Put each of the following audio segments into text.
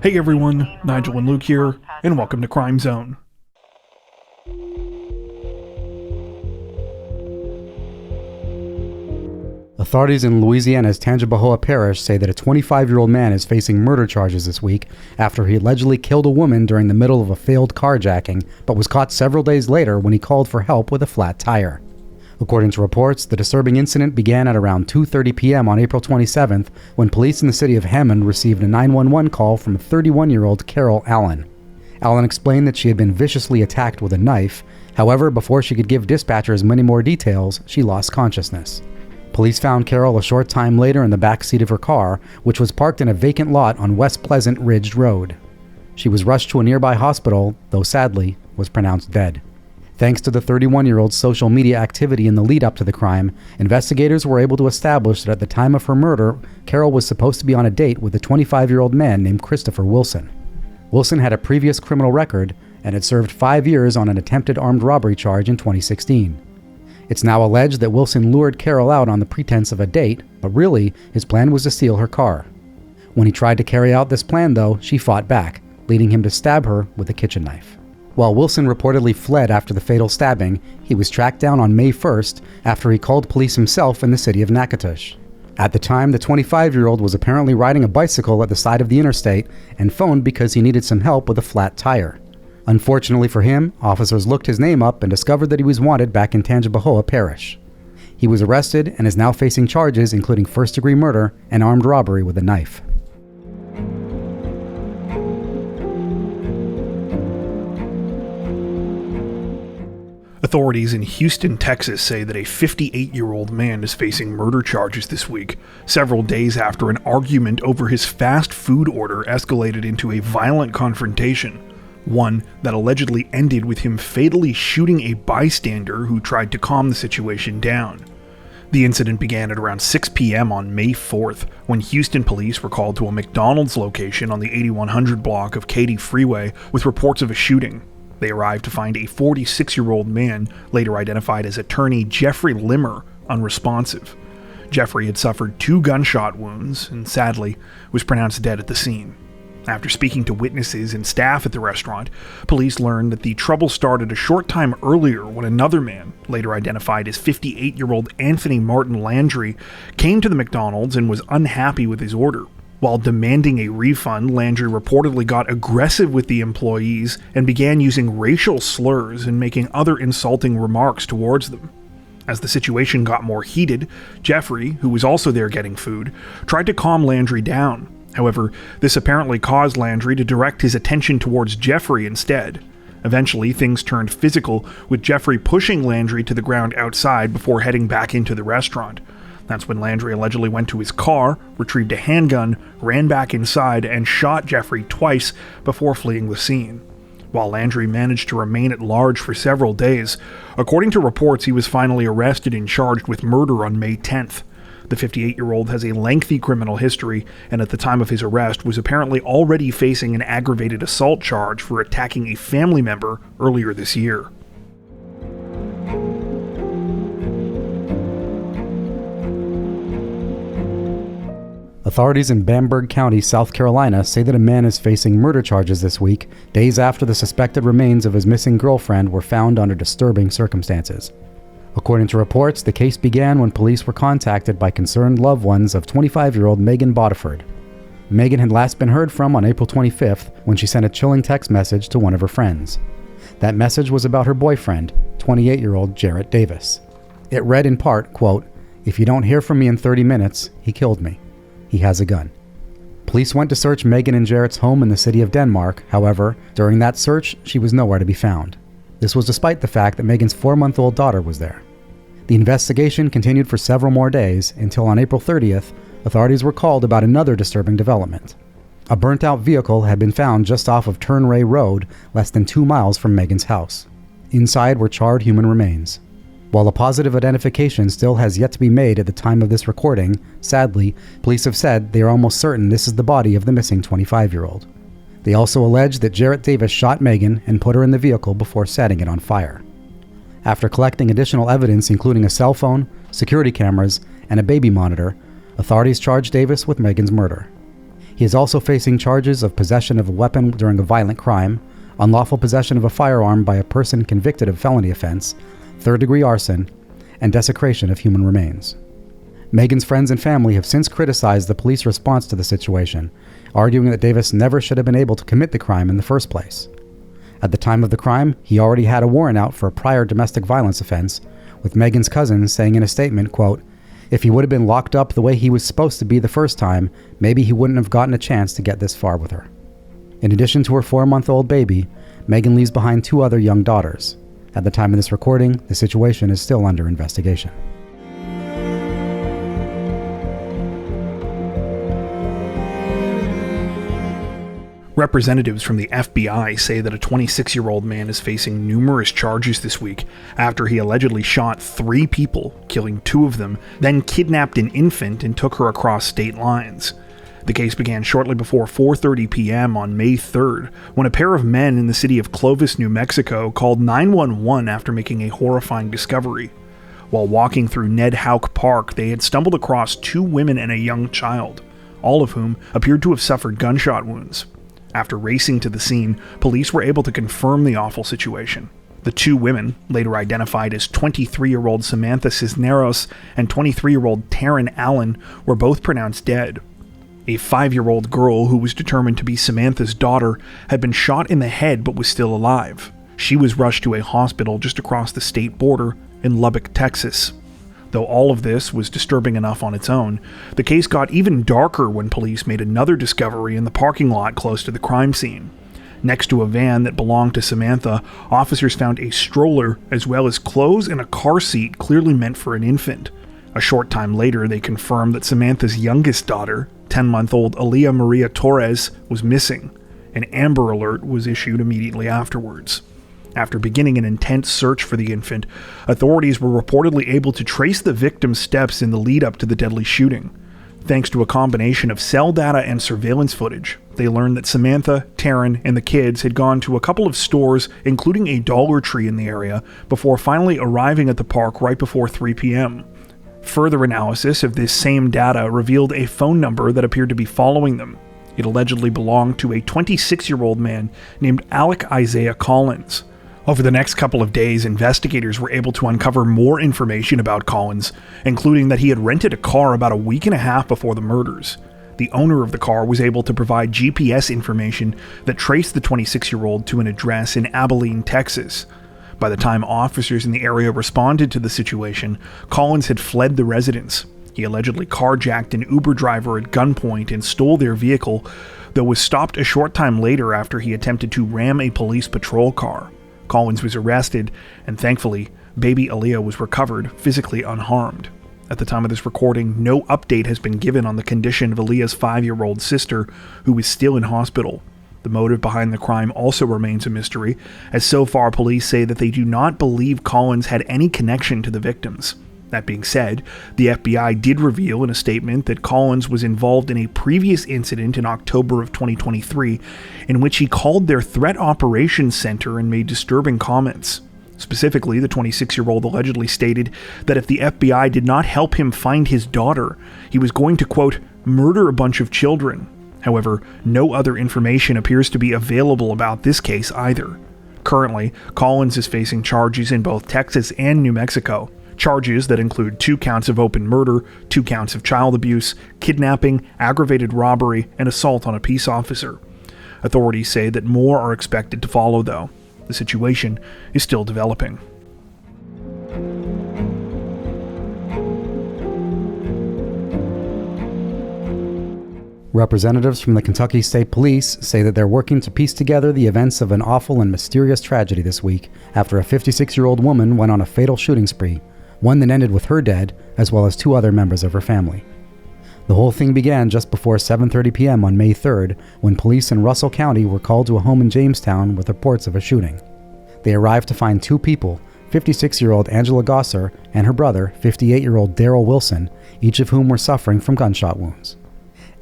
Hey everyone, Nigel and Luke here, and welcome to Crime Zone. Authorities in Louisiana's Tangipahoa Parish say that a 25-year-old man is facing murder charges this week after he allegedly killed a woman during the middle of a failed carjacking, but was caught several days later when he called for help with a flat tire. According to reports, the disturbing incident began at around 2:30 p.m. on April 27th when police in the city of Hammond received a 911 call from a 31-year-old Carol Allen. Allen explained that she had been viciously attacked with a knife. However, before she could give dispatchers many more details, she lost consciousness. Police found Carol a short time later in the back seat of her car, which was parked in a vacant lot on West Pleasant Ridge Road. She was rushed to a nearby hospital, though sadly was pronounced dead. Thanks to the 31-year-old's social media activity in the lead-up to the crime, investigators were able to establish that at the time of her murder, Carol was supposed to be on a date with a 25-year-old man named Christopher Wilson. Wilson had a previous criminal record and had served 5 years on an attempted armed robbery charge in 2016. It's now alleged that Wilson lured Carol out on the pretense of a date, but really, his plan was to steal her car. When he tried to carry out this plan, though, she fought back, leading him to stab her with a kitchen knife. While Wilson reportedly fled after the fatal stabbing, he was tracked down on May 1st after he called police himself in the city of Natchitoches. At the time, the 25-year-old was apparently riding a bicycle at the side of the interstate and phoned because he needed some help with a flat tire. Unfortunately for him, officers looked his name up and discovered that he was wanted back in Tangipahoa Parish. He was arrested and is now facing charges including first-degree murder and armed robbery with a knife. Authorities in Houston, Texas say that a 58-year-old man is facing murder charges this week, several days after an argument over his fast food order escalated into a violent confrontation, one that allegedly ended with him fatally shooting a bystander who tried to calm the situation down. The incident began at around 6 p.m. on May 4th, when Houston police were called to a McDonald's location on the 8100 block of Katy Freeway with reports of a shooting. They arrived to find a 46-year-old man, later identified as attorney Jeffrey Limmer, unresponsive. Jeffrey had suffered 2 gunshot wounds and, sadly, was pronounced dead at the scene. After speaking to witnesses and staff at the restaurant, police learned that the trouble started a short time earlier when another man, later identified as 58-year-old Anthony Martin Landry, came to the McDonald's and was unhappy with his order. While demanding a refund, Landry reportedly got aggressive with the employees and began using racial slurs and making other insulting remarks towards them. As the situation got more heated, Jeffrey, who was also there getting food, tried to calm Landry down. However, this apparently caused Landry to direct his attention towards Jeffrey instead. Eventually, things turned physical, with Jeffrey pushing Landry to the ground outside before heading back into the restaurant. That's when Landry allegedly went to his car, retrieved a handgun, ran back inside, and shot Jeffrey twice before fleeing the scene. While Landry managed to remain at large for several days, according to reports, he was finally arrested and charged with murder on May 10th. The 58-year-old has a lengthy criminal history, and at the time of his arrest was apparently already facing an aggravated assault charge for attacking a family member earlier this year. Authorities in Bamberg County, South Carolina, say that a man is facing murder charges this week, days after the suspected remains of his missing girlfriend were found under disturbing circumstances. According to reports, the case began when police were contacted by concerned loved ones of 25-year-old Megan Bodiford. Megan had last been heard from on April 25th when she sent a chilling text message to one of her friends. That message was about her boyfriend, 28-year-old Jarrett Davis. It read in part, quote, "If you don't hear from me in 30 minutes, he killed me. He has a gun." Police went to search Megan and Jarrett's home in the city of Denmark. However, during that search, she was nowhere to be found. This was despite the fact that Megan's 4-month-old daughter was there. The investigation continued for several more days until on April 30th, authorities were called about another disturbing development. A burnt-out vehicle had been found just off of Turnray Road, less than 2 miles from Megan's house. Inside were charred human remains. While a positive identification still has yet to be made at the time of this recording, sadly, police have said they are almost certain this is the body of the missing 25-year-old. They also allege that Jarrett Davis shot Megan and put her in the vehicle before setting it on fire. After collecting additional evidence including a cell phone, security cameras, and a baby monitor, authorities charged Davis with Megan's murder. He is also facing charges of possession of a weapon during a violent crime, unlawful possession of a firearm by a person convicted of felony offense, third-degree arson, and desecration of human remains. Megan's friends and family have since criticized the police response to the situation, arguing that Davis never should have been able to commit the crime in the first place. At the time of the crime, he already had a warrant out for a prior domestic violence offense, with Megan's cousin saying in a statement, quote, "If he would have been locked up the way he was supposed to be the first time, maybe he wouldn't have gotten a chance to get this far with her." In addition to her 4-month-old baby, Megan leaves behind 2 other young daughters. At the time of this recording, the situation is still under investigation. Representatives from the FBI say that a 26-year-old man is facing numerous charges this week after he allegedly shot 3 people, killing 2 of them, then kidnapped an infant and took her across state lines. The case began shortly before 4:30 p.m. on May 3rd, when a pair of men in the city of Clovis, New Mexico, called 911 after making a horrifying discovery. While walking through Ned Houck Park, they had stumbled across 2 women and a young child, all of whom appeared to have suffered gunshot wounds. After racing to the scene, police were able to confirm the awful situation. The 2 women, later identified as 23-year-old Samantha Cisneros and 23-year-old Taryn Allen, were both pronounced dead. A 5-year-old girl who was determined to be Samantha's daughter had been shot in the head but was still alive. She was rushed to a hospital just across the state border in Lubbock, Texas. Though all of this was disturbing enough on its own, the case got even darker when police made another discovery in the parking lot close to the crime scene. Next to a van that belonged to Samantha, officers found a stroller as well as clothes and a car seat clearly meant for an infant. A short time later, they confirmed that Samantha's youngest daughter, 10-month-old Aaliyah Maria Torres, was missing. An Amber Alert was issued immediately afterwards. After beginning an intense search for the infant, authorities were reportedly able to trace the victim's steps in the lead-up to the deadly shooting. Thanks to a combination of cell data and surveillance footage, they learned that Samantha, Taryn, and the kids had gone to a couple of stores, including a Dollar Tree in the area, before finally arriving at the park right before 3 p.m. Further analysis of this same data revealed a phone number that appeared to be following them. It allegedly belonged to a 26-year-old man named Alec Isaiah Collins. Over the next couple of days, investigators were able to uncover more information about Collins, including that he had rented a car about a week and a half before the murders. The owner of the car was able to provide GPS information that traced the 26-year-old to an address in Abilene, Texas. By the time officers in the area responded to the situation, Collins had fled the residence. He allegedly carjacked an Uber driver at gunpoint and stole their vehicle, though was stopped a short time later after he attempted to ram a police patrol car. Collins was arrested, and thankfully, baby Aaliyah was recovered physically unharmed. At the time of this recording, no update has been given on the condition of Aaliyah's 5-year-old sister, who is still in hospital. The motive behind the crime also remains a mystery, as so far police say that they do not believe Collins had any connection to the victims. That being said, the FBI did reveal in a statement that Collins was involved in a previous incident in October of 2023, in which he called their Threat Operations Center and made disturbing comments. Specifically, the 26-year-old allegedly stated that if the FBI did not help him find his daughter, he was going to, quote, murder a bunch of children. However, no other information appears to be available about this case either. Currently, Collins is facing charges in both Texas and New Mexico. Charges that include 2 counts of open murder, 2 counts of child abuse, kidnapping, aggravated robbery, and assault on a peace officer. Authorities say that more are expected to follow, though. The situation is still developing. Representatives from the Kentucky State Police say that they're working to piece together the events of an awful and mysterious tragedy this week after a 56-year-old woman went on a fatal shooting spree, one that ended with her dead, as well as 2 other members of her family. The whole thing began just before 7:30 p.m. on May 3rd, when police in Russell County were called to a home in Jamestown with reports of a shooting. They arrived to find 2 people, 56-year-old Angela Gosser and her brother, 58-year-old Daryl Wilson, each of whom were suffering from gunshot wounds.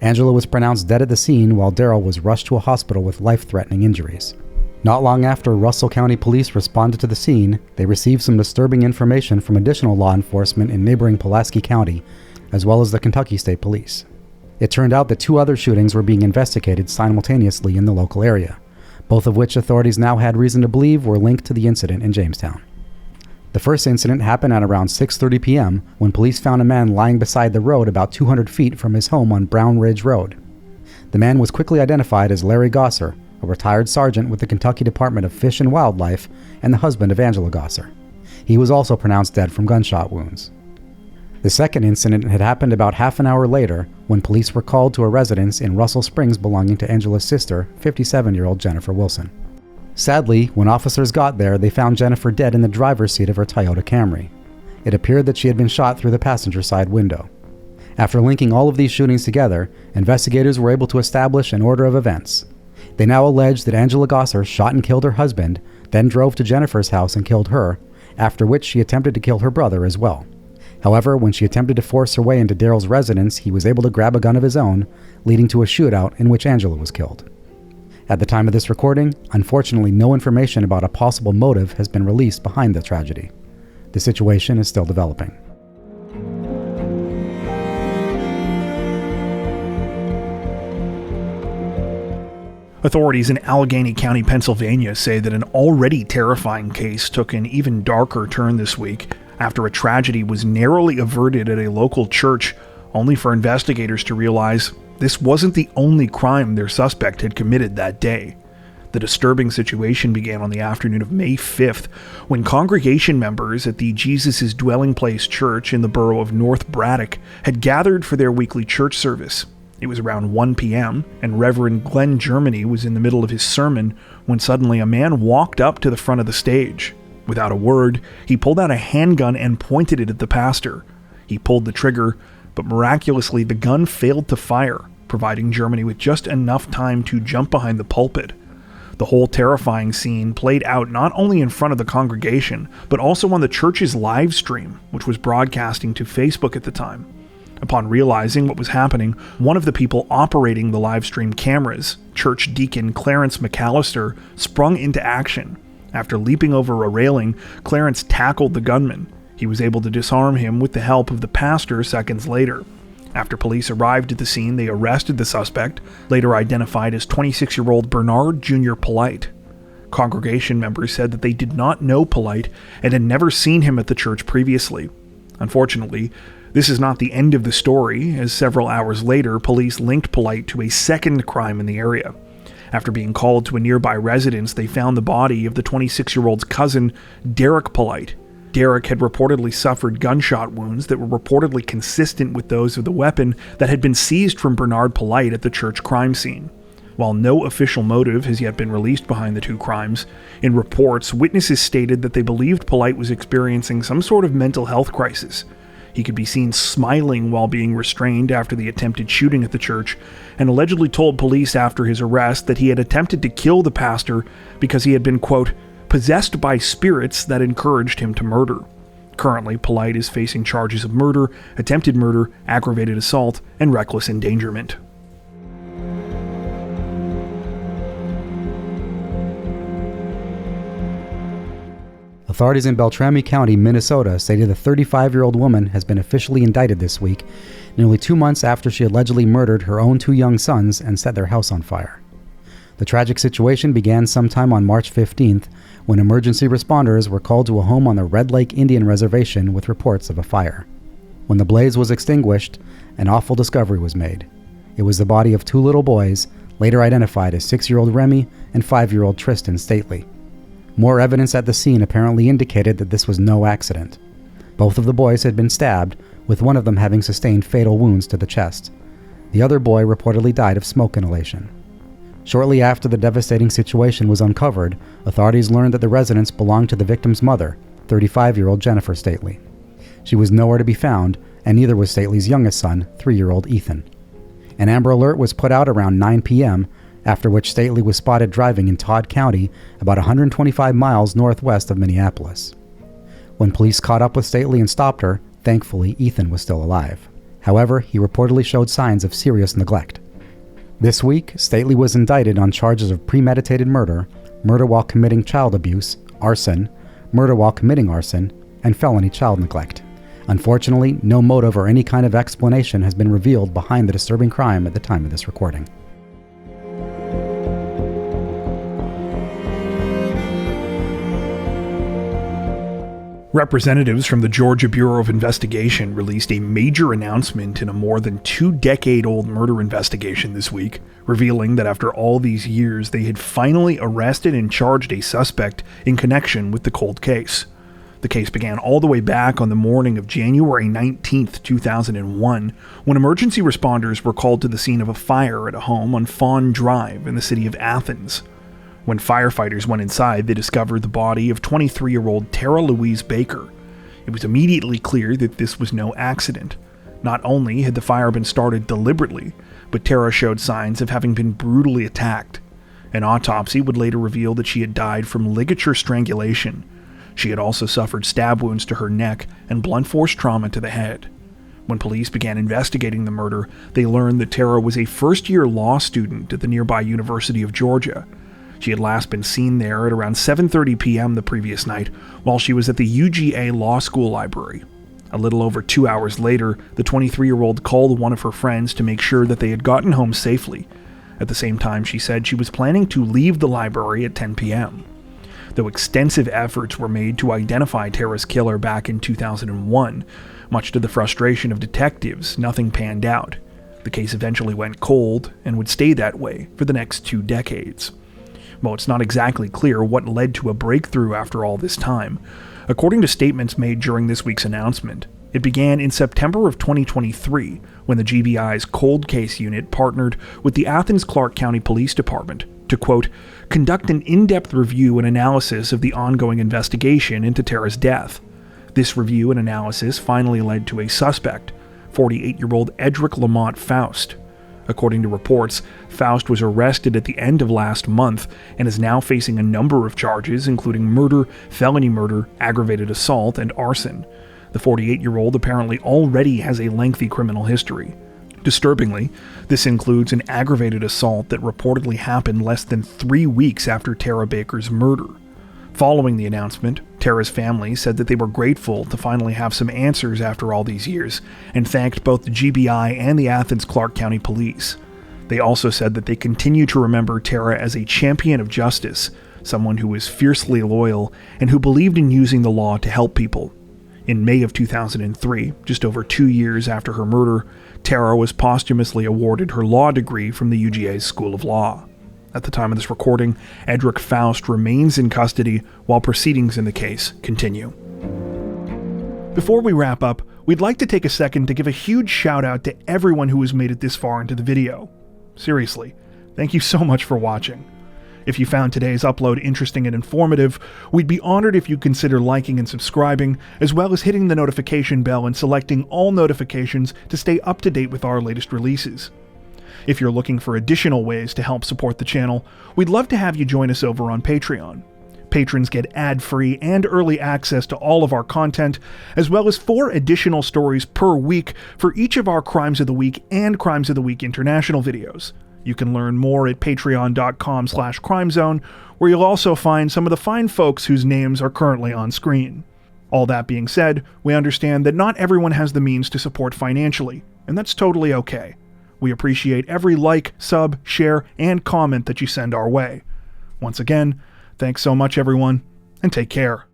Angela was pronounced dead at the scene, while Daryl was rushed to a hospital with life-threatening injuries. Not long after Russell County Police responded to the scene, they received some disturbing information from additional law enforcement in neighboring Pulaski County, as well as the Kentucky State Police. It turned out that 2 other shootings were being investigated simultaneously in the local area, both of which authorities now had reason to believe were linked to the incident in Jamestown. The first incident happened at around 6:30 p.m. when police found a man lying beside the road about 200 feet from his home on Brown Ridge Road. The man was quickly identified as Larry Gosser, a retired sergeant with the Kentucky Department of Fish and Wildlife and the husband of Angela Gosser. He was also pronounced dead from gunshot wounds. The second incident had happened about half an hour later when police were called to a residence in Russell Springs belonging to Angela's sister, 57-year-old Jennifer Wilson. Sadly, when officers got there, they found Jennifer dead in the driver's seat of her Toyota Camry. It appeared that she had been shot through the passenger side window. After linking all of these shootings together, investigators were able to establish an order of events. They now allege that Angela Gosser shot and killed her husband, then drove to Jennifer's house and killed her, after which she attempted to kill her brother as well. However, when she attempted to force her way into Daryl's residence, he was able to grab a gun of his own, leading to a shootout in which Angela was killed. At the time of this recording, unfortunately no information about a possible motive has been released behind the tragedy. The situation is still developing. Authorities in Allegheny County, Pennsylvania say that an already terrifying case took an even darker turn this week after a tragedy was narrowly averted at a local church, only for investigators to realize this wasn't the only crime their suspect had committed that day. The disturbing situation began on the afternoon of May 5th when congregation members at the Jesus' Dwelling Place Church in the borough of North Braddock had gathered for their weekly church service. It was around 1 p.m., and Reverend Glenn Germany was in the middle of his sermon when suddenly a man walked up to the front of the stage. Without a word, he pulled out a handgun and pointed it at the pastor. He pulled the trigger, but miraculously the gun failed to fire, providing Germany with just enough time to jump behind the pulpit. The whole terrifying scene played out not only in front of the congregation, but also on the church's live stream, which was broadcasting to Facebook at the time. Upon realizing what was happening, one of the people operating the live stream cameras, church deacon Clarence McAllister, sprung into action. After leaping over a railing, Clarence tackled the gunman. He was able to disarm him with the help of the pastor seconds later. After police arrived at the scene, they arrested the suspect, later identified as 26-year-old Bernard Jr. Polite. Congregation members said that they did not know Polite and had never seen him at the church previously. Unfortunately, this is not the end of the story, as several hours later, police linked Polite to a second crime in the area. After being called to a nearby residence, they found the body of the 26-year-old's cousin, Derek Polite. Derek had reportedly suffered gunshot wounds that were reportedly consistent with those of the weapon that had been seized from Bernard Polite at the church crime scene. While no official motive has yet been released behind the 2 crimes, in reports, witnesses stated that they believed Polite was experiencing some sort of mental health crisis. He could be seen smiling while being restrained after the attempted shooting at the church, and allegedly told police after his arrest that he had attempted to kill the pastor because he had been, quote, possessed by spirits that encouraged him to murder. Currently, Polite is facing charges of murder, attempted murder, aggravated assault, and reckless endangerment. Authorities in Beltrami County, Minnesota, say that a 35-year-old woman has been officially indicted this week, nearly 2 months after she allegedly murdered her own 2 young sons and set their house on fire. The tragic situation began sometime on March 15th when emergency responders were called to a home on the Red Lake Indian Reservation with reports of a fire. When the blaze was extinguished, an awful discovery was made. It was the body of 2 little boys, later identified as 6-year-old Remy and 5-year-old Tristan Stately. More evidence at the scene apparently indicated that this was no accident. Both of the boys had been stabbed, with one of them having sustained fatal wounds to the chest. The other boy reportedly died of smoke inhalation. Shortly after the devastating situation was uncovered, authorities learned that the residence belonged to the victim's mother, 35-year-old Jennifer Stately. She was nowhere to be found, and neither was Stately's youngest son, 3-year-old Ethan. An Amber Alert was put out around 9 p.m., after which Stately was spotted driving in Todd County, about 125 miles northwest of Minneapolis. When police caught up with Stately and stopped her, thankfully Ethan was still alive. However, he reportedly showed signs of serious neglect. This week, Stately was indicted on charges of premeditated murder, murder while committing child abuse, arson, murder while committing arson, and felony child neglect. Unfortunately, no motive or any kind of explanation has been revealed behind the disturbing crime at the time of this recording. Representatives from the Georgia Bureau of Investigation released a major announcement in a more than 2-decade-old murder investigation this week, revealing that after all these years they had finally arrested and charged a suspect in connection with the cold case. The case began all the way back on the morning of January 19th, 2001, when emergency responders were called to the scene of a fire at a home on Fawn Drive in the city of Athens. When firefighters went inside, they discovered the body of 23-year-old Tara Louise Baker. It was immediately clear that this was no accident. Not only had the fire been started deliberately, but Tara showed signs of having been brutally attacked. An autopsy would later reveal that she had died from ligature strangulation. She had also suffered stab wounds to her neck and blunt force trauma to the head. When police began investigating the murder, they learned that Tara was a first-year law student at the nearby University of Georgia. She had last been seen there at around 7:30 p.m. the previous night while she was at the UGA Law School library. A little over 2 hours later, the 23-year-old called one of her friends to make sure that they had gotten home safely. At the same time, she said she was planning to leave the library at 10 p.m. Though extensive efforts were made to identify Tara's killer back in 2001, much to the frustration of detectives, nothing panned out. The case eventually went cold and would stay that way for the next 2 decades. Well, it's not exactly clear what led to a breakthrough after all this time. According to statements made during this week's announcement, it began in September of 2023 when the GBI's cold case unit partnered with the Athens Clarke County Police Department to, quote, conduct an in-depth review and analysis of the ongoing investigation into Tara's death. This review and analysis finally led to a suspect, 48-year-old Edric Lamont Faust. According to reports, Faust was arrested at the end of last month and is now facing a number of charges, including murder, felony murder, aggravated assault, and arson. The 48-year-old apparently already has a lengthy criminal history. Disturbingly, this includes an aggravated assault that reportedly happened less than 3 weeks after Tara Baker's murder. Following the announcement, Tara's family said that they were grateful to finally have some answers after all these years, and thanked both the GBI and the Athens Clarke County Police. They also said that they continue to remember Tara as a champion of justice, someone who was fiercely loyal and who believed in using the law to help people. In May of 2003, just over 2 years after her murder, Tara was posthumously awarded her law degree from the UGA's School of Law. At the time of this recording, Edric Faust remains in custody while proceedings in the case continue. Before we wrap up, we'd like to take a second to give a huge shout out to everyone who has made it this far into the video. Seriously, thank you so much for watching. If you found today's upload interesting and informative, we'd be honored if you'd consider liking and subscribing, as well as hitting the notification bell and selecting all notifications to stay up to date with our latest releases. If you're looking for additional ways to help support the channel, we'd love to have you join us over on Patreon. Patrons get ad-free and early access to all of our content, as well as 4 additional stories per week for each of our Crimes of the Week and Crimes of the Week International videos. You can learn more at patreon.com/crimezone, where you'll also find some of the fine folks whose names are currently on screen. All that being said, we understand that not everyone has the means to support financially, and that's totally okay. We appreciate every like, sub, share, and comment that you send our way. Once again, thanks so much everyone, and take care.